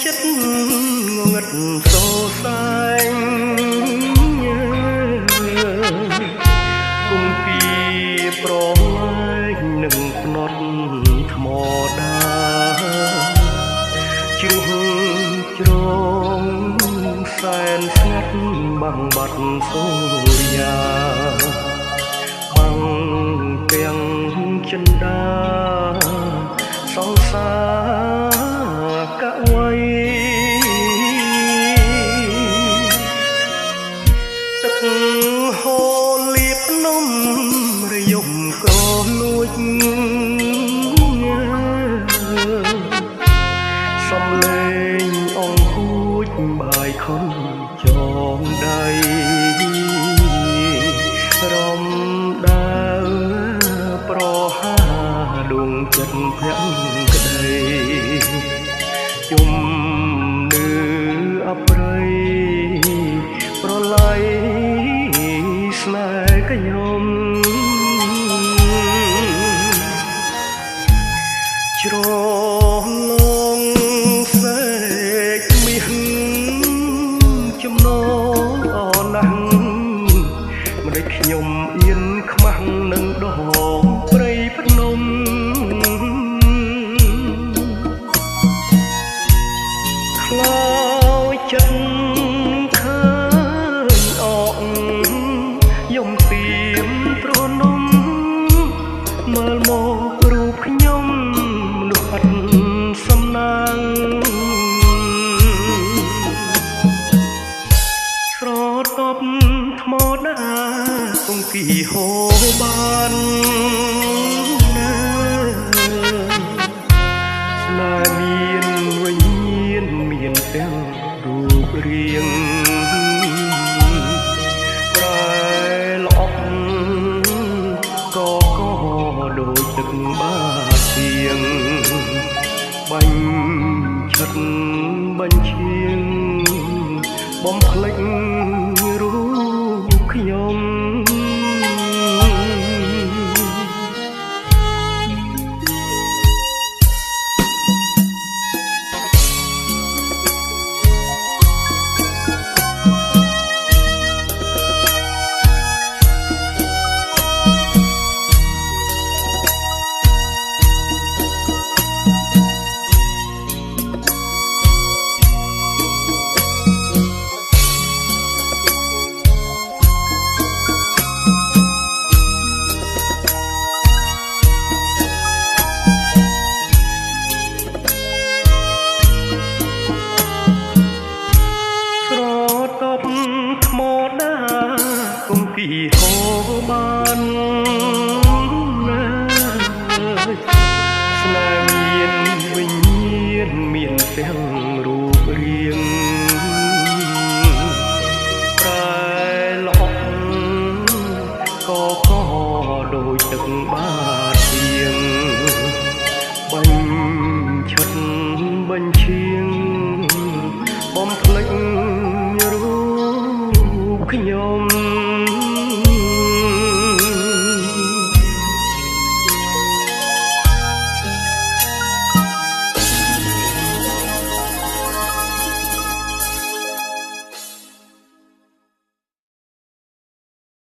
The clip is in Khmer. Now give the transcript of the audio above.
ចិត្តងឹតសោសាញ់គុំពីប្រឡាយនឹងភ្នត់ថ្មដាជ្រុះជ្រងសែនស្ងាត់បាំងបាត់សូរិយាបាំងទាំងចិន្តាសង្សារកវ័យទឹកហូរលៀបនំរយំក៏លួចសំលេងអងគួចបាយខុនចងដៃរំដើរប្រហាដួងចិត្តភ័ក្រក្តីជុំនឿអប្រិយប្រឡ័យស្នេហ៍ខ្ញុំច្រឡងសេកមាសចំណងអណាស់ម្ដេចខ្ញុំអៀនខ្មាស់នឹងដងព្រៃភ្នំខ្លោចចិត្តឃើញអកយំទៀមព្រោះនំមើលមករូបខ្ញុំមនុស្សអត់សំណាងស្រតបថ្មដាគង្គីហូរបានណាស្នេហ៍មានវិញ្ញាណមានទាំងរូបរាងប្រែល្អក៏ដូចទឹកបាទៀងបាញ់ឆិតបាញ់ឈៀងបំភ្លេចរូបខ្ញុំថ្មដាគង្គីហូរបាន